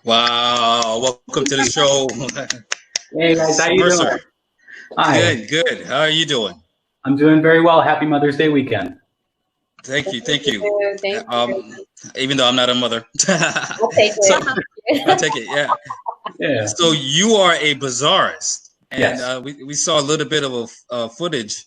Wow, welcome to the show. Hey guys, how you doing? Hi. Good. How are you doing? I'm doing very well. Happy Mother's Day weekend. Thank you. Thank you. Even though I'm not a mother. I'll take it. I'll take it, yeah. Yeah. So you are a bizarrist. And Yes. we saw a little bit of footage.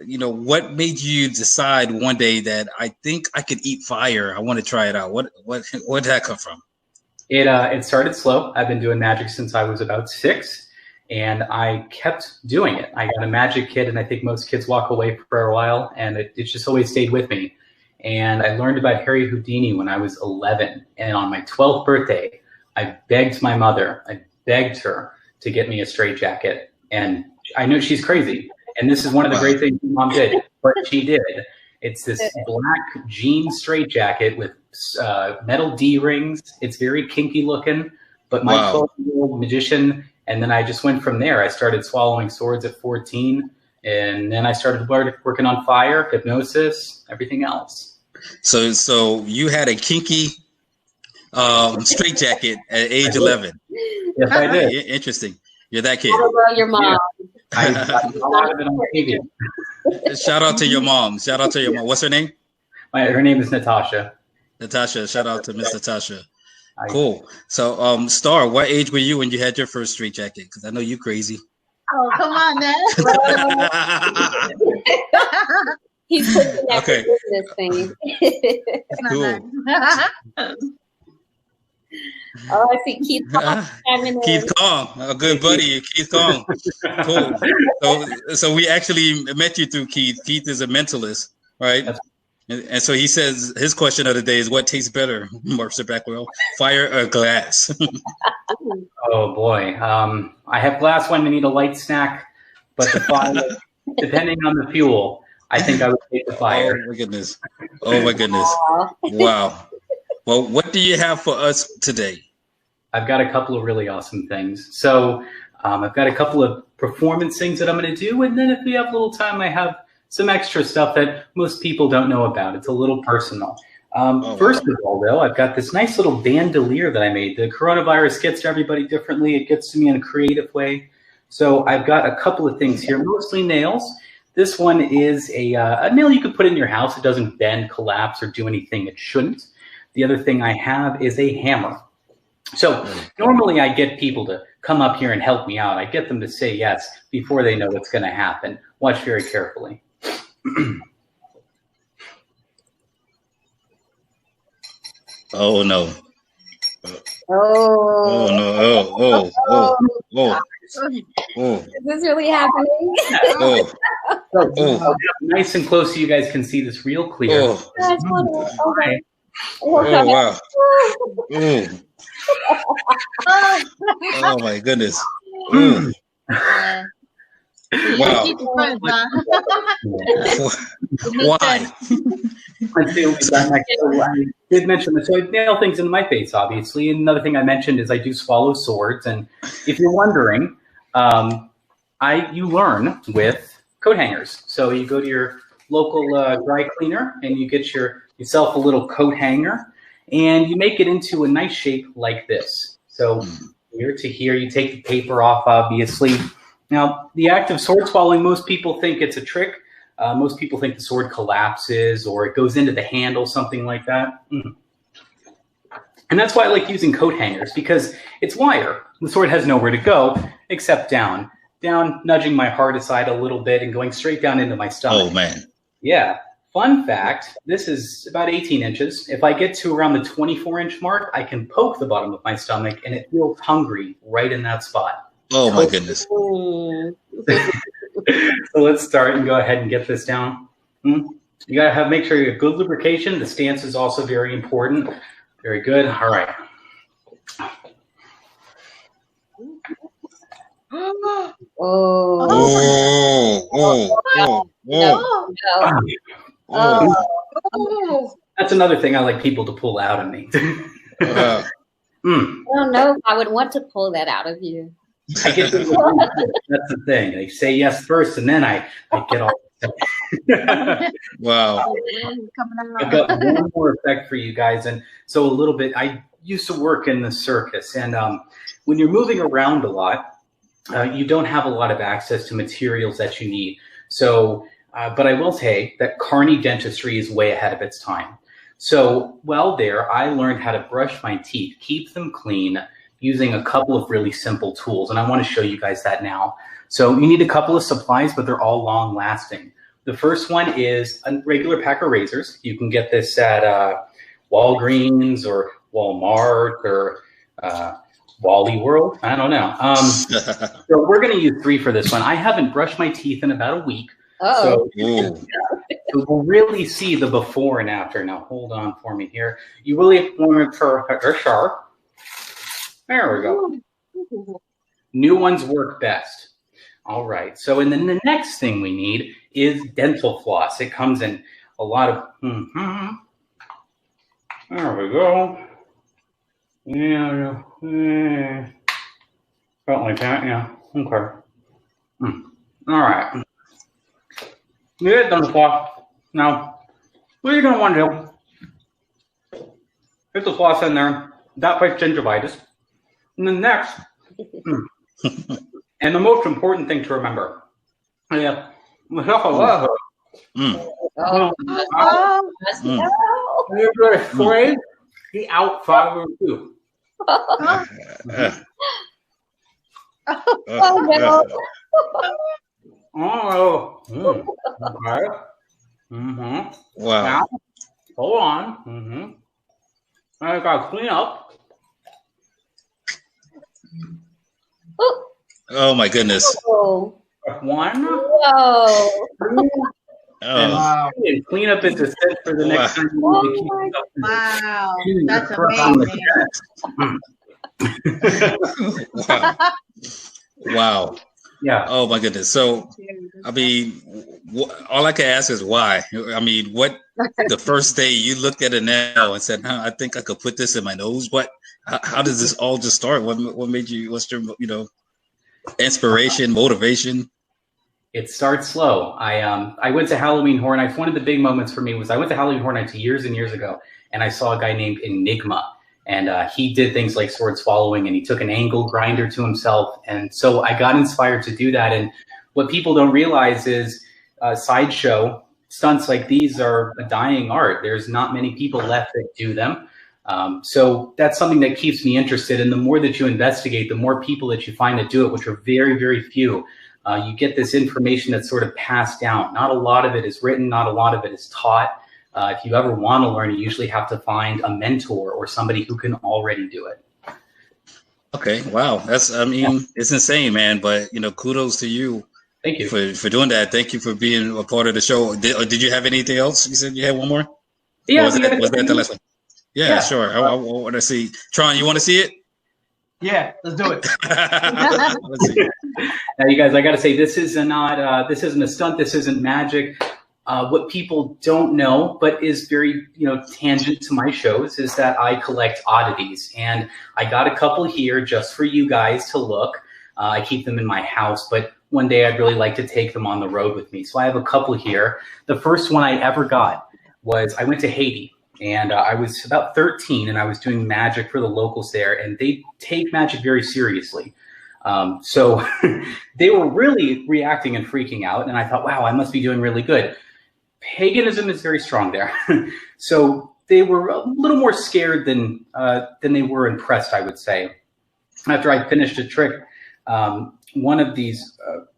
You know, what made you decide one day that I think I could eat fire? I want to try it out. Where did that come from? It started slow. I've been doing magic since I was about 6, and I kept doing it. I got a magic kit, and I think most kids walk away for a while, and it just always stayed with me. And I learned about Harry Houdini when I was 11, and on my 12th birthday, I begged my mother, I begged her to get me a straitjacket, and I know she's crazy. And this is one of the great things my mom did, but she did. It's this black jean straitjacket with metal D-rings. It's very kinky looking, but my 12-year-old magician, and then I just went from there. I started swallowing swords at 14, and then I started working on fire, hypnosis, everything else. So you had a kinky straitjacket at age 11. Yes, I did. Interesting. You're that kid. How about your mom? Yeah. I have it on TV. Shout out to your mom. Shout out to your mom. What's her name? Her name is Natasha. Natasha. Shout out to Miss Natasha. Cool. So, Starr, what age were you when you had your first straitjacket? Because I know you crazy. Oh, come on, man. He's pushing that business thing. Cool. Oh, I see Keith Kong. Keith Kong, a good buddy, Keith Kong. Cool. So we actually met you through Keith. Keith is a mentalist, right? And so he says his question of the day is, what tastes better, Mercer Blackwell, fire or glass? Oh boy, I have glass when I need a light snack, but the fire, depending on the fuel, I think I would take the fire. Oh my goodness! Oh my goodness! Wow. Well, what do you have for us today? I've got a couple of really awesome things. So I've got a couple of performance things that I'm going to do. And then if we have a little time, I have some extra stuff that most people don't know about. It's a little personal. First of all, though, I've got this nice little bandolier that I made. The coronavirus gets to everybody differently. It gets to me in a creative way. So I've got a couple of things here, mostly nails. This one is a nail you could put in your house. It doesn't bend, collapse, or do anything it shouldn't. The other thing I have is a hammer. So normally I get people to come up here and help me out. I get them to say yes before they know what's going to happen. Watch very carefully. Oh, no. Oh no. Oh. Is this really happening? So, nice and close so you guys can see this real clear. That's wonderful. Okay. Oh, wow. Oh, my goodness. Wow. Why? I did mention this. So I nail things in my face, obviously. And another thing I mentioned is I do swallow swords. And if you're wondering, you learn with coat hangers. So you go to your local dry cleaner and you get yourself a little coat hanger and you make it into a nice shape like this. So here to here, you take the paper off, obviously. Now, the act of sword swallowing, most people think it's a trick. Most people think the sword collapses or it goes into the handle, something like that. And that's why I like using coat hangers, because it's wire. The sword has nowhere to go except down. Down, nudging my heart aside a little bit and going straight down into my stomach. Oh, man. Yeah. Fun fact, this is about 18 inches. If I get to around the 24-inch mark, I can poke the bottom of my stomach and it feels hungry right in that spot. Oh, my goodness. So let's start and go ahead and get this down. You got to make sure you have good lubrication. The stance is also very important. Very good. All right. That's another thing I like people to pull out of me. I don't know if I would want to pull that out of you. I get that's the thing. They say yes first, and then I get all. Wow. I've got one more effect for you guys, and so a little bit. I used to work in the circus, and when you're moving around a lot, you don't have a lot of access to materials that you need. So, but I will say that carny dentistry is way ahead of its time. So while there, I learned how to brush my teeth, keep them clean, using a couple of really simple tools. And I want to show you guys that now. So you need a couple of supplies, but they're all long lasting. The first one is a regular pack of razors. You can get this at Walgreens or Walmart or Wally World. I don't know. So we're going to use 3 for this one. I haven't brushed my teeth in about a week. So we'll really see the before and after. Now, hold on for me here. You really want to for sure. There we go. New ones work best. All right. So, and then the next thing we need is dental floss. It comes in a lot of. There we go. Yeah. Something like that. Yeah. Okay. All right. Yeah, dental floss. Now, what you're going to want to do, get the floss in there. That fights gingivitis. And then next, and the most important thing to remember, you're going to scrape the outside of your tooth. Okay. Wow. Now, hold on. I got to clean up. Oh my goodness. Oh. One. Whoa. And clean up is a set for the next time. Wow. That's amazing. Wow. Yeah. Oh my goodness. So, I mean, all I can ask is why. I mean, what the first day you looked at a nail and said, I think I could put this in my nose. What? How does this all just start? What made you? What's your inspiration, motivation? It starts slow. I went to Halloween Horror Nights. One of the big moments for me was I went to Halloween Horror Nights years and years ago, and I saw a guy named Enigma. And he did things like sword swallowing, and he took an angle grinder to himself. And so I got inspired to do that. And what people don't realize is sideshow stunts like these are a dying art. There's not many people left that do them. So that's something that keeps me interested. And the more that you investigate, the more people that you find that do it, which are very, very few. You get this information that's sort of passed down. Not a lot of it is written. Not a lot of it is taught. If you ever want to learn, you usually have to find a mentor or somebody who can already do it. Okay. Wow. It's insane, man. But, kudos to you. Thank you for doing that. Thank you for being a part of the show. Did you have anything else? You said you had one more? Yeah. Was that the last one? Yeah, sure. I want to see. Tron, you want to see it? Yeah, let's do it. Let's see. Now, you guys, I got to say, this isn't a stunt. This isn't magic. What people don't know, but is very, tangent to my shows, is that I collect oddities. And I got a couple here just for you guys to look. I keep them in my house, but one day I'd really like to take them on the road with me. So I have a couple here. The first one I ever got was I went to Haiti. And I was about 13, and I was doing magic for the locals there, and they take magic very seriously. So they were really reacting and freaking out, and I thought, wow, I must be doing really good. Paganism is very strong there. So they were a little more scared than they were impressed, I would say. After I finished a trick, one of the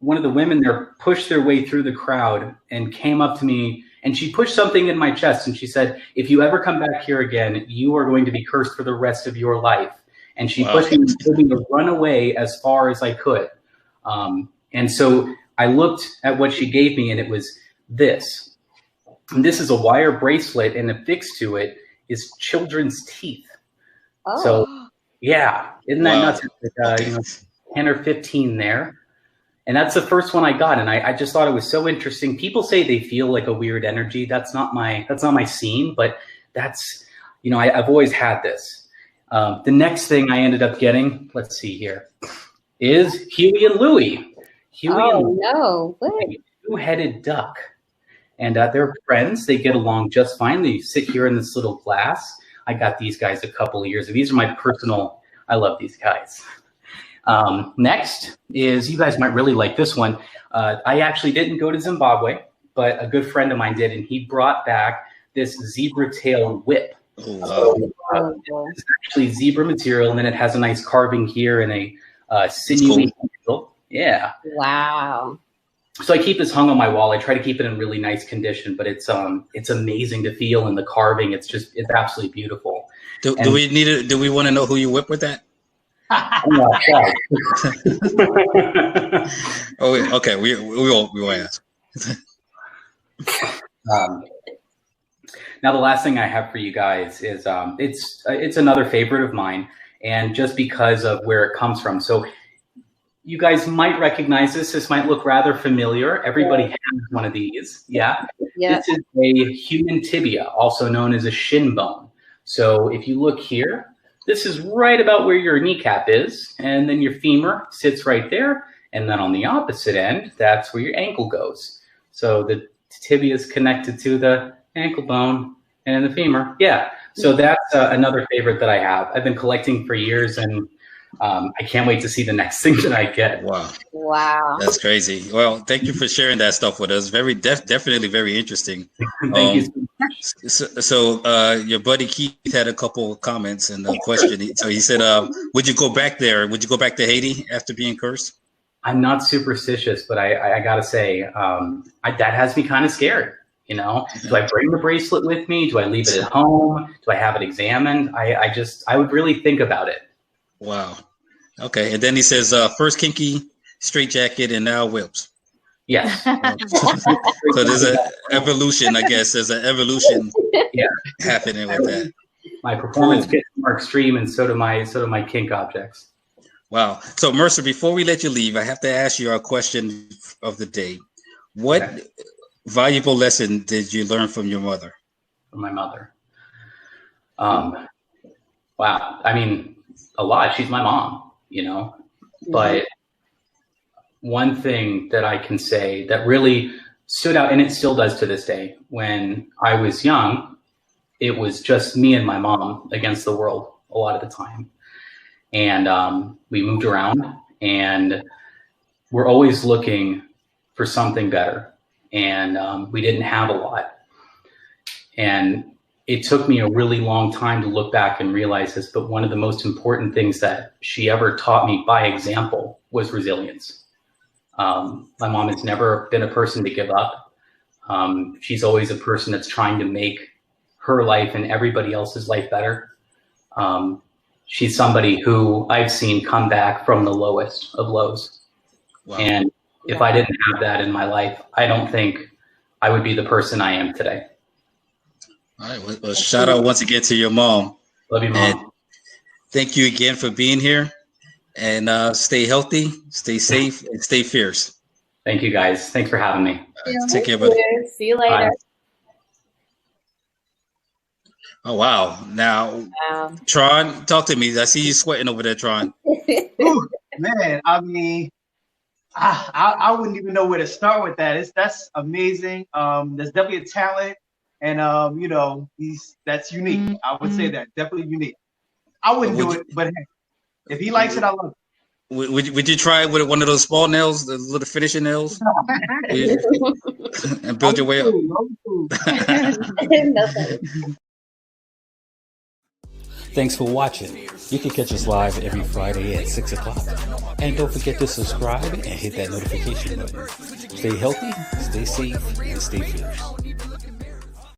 women there pushed their way through the crowd and came up to me, and she pushed something in my chest, and she said, if you ever come back here again, you are going to be cursed for the rest of your life. And she pushed me and told me to run away as far as I could. And so I looked at what she gave me, and it was this. And this is a wire bracelet, and affixed to it is children's teeth. Oh. So, yeah, isn't that nuts? 10 or 15 there. And that's the first one I got, and I just thought it was so interesting. People say they feel like a weird energy. That's not my scene, but that's, I've always had this. The next thing I ended up getting, let's see here, is Huey and Louie. No, what? A two-headed duck, and they're friends. They get along just fine. They sit here in this little glass. I got these guys a couple of years ago. These are my personal, I love these guys. Next is, you guys might really like this one. I actually didn't go to Zimbabwe, but a good friend of mine did, and he brought back this zebra tail whip. It's actually zebra material, and then it has a nice carving here and a sinewy handle. Yeah. Wow. So I keep this hung on my wall. I try to keep it in really nice condition, but it's amazing to feel, and the carving, it's absolutely beautiful. Do we want to know who you whip with that? Oh, okay. We will ask. Now, the last thing I have for you guys is it's another favorite of mine, and just because of where it comes from. So you guys might recognize this. This might look rather familiar. Everybody has one of these. Yeah. This is a human tibia, also known as a shin bone. So if you look here, this is right about where your kneecap is, and then your femur sits right there. And then on the opposite end, that's where your ankle goes. So the tibia is connected to the ankle bone and the femur. Yeah. So that's another favorite that I have. I've been collecting for years, and I can't wait to see the next thing that I get. Wow. That's crazy. Well, thank you for sharing that stuff with us. Very definitely very interesting. Thank you so much. So your buddy Keith had a couple of comments and a question. So he said, would you go back there? Would you go back to Haiti after being cursed? I'm not superstitious, but I gotta say, that has me kind of scared. You know, do I bring the bracelet with me? Do I leave it at home? Do I have it examined? I would really think about it. Wow. Okay. And then he says, first kinky straitjacket and now whips. Yes. So there's an evolution, I guess. There's an evolution happening with that. My performance gets more extreme, and so do my kink objects. Wow. So Mercer, before we let you leave, I have to ask you our question of the day. What valuable lesson did you learn from your mother? From my mother. Wow. I mean, a lot. She's my mom, you know. But one thing that I can say that really stood out, and it still does to this day, when I was young, it was just me and my mom against the world a lot of the time. And we moved around, and we're always looking for something better. And we didn't have a lot. And it took me a really long time to look back and realize this, but one of the most important things that she ever taught me by example was resilience. My mom has never been a person to give up. She's always a person that's trying to make her life and everybody else's life better. She's somebody who I've seen come back from the lowest of lows. Wow. And if I didn't have that in my life, I don't think I would be the person I am today. All right. Well, shout out once again to your mom. Love you, Mom. And thank you again for being here. And stay healthy, stay safe, and stay fierce. Thank you, guys. Thanks for having me. Take care, buddy. See you later. Bye. Oh, wow. Now, Tron, talk to me. I see you sweating over there, Tron. Ooh, man, I mean, I wouldn't even know where to start with that. That's amazing. There's definitely a talent, and you know, that's unique. I would say that definitely unique. I wouldn't do it, but hey, if he likes it, I love it. Would you try with one of those small nails, the little finishing nails, and build your way up? Thanks for watching. You can catch us live every Friday at 6 o'clock. And don't forget to subscribe and hit that notification button. Stay healthy, stay safe, and stay fierce.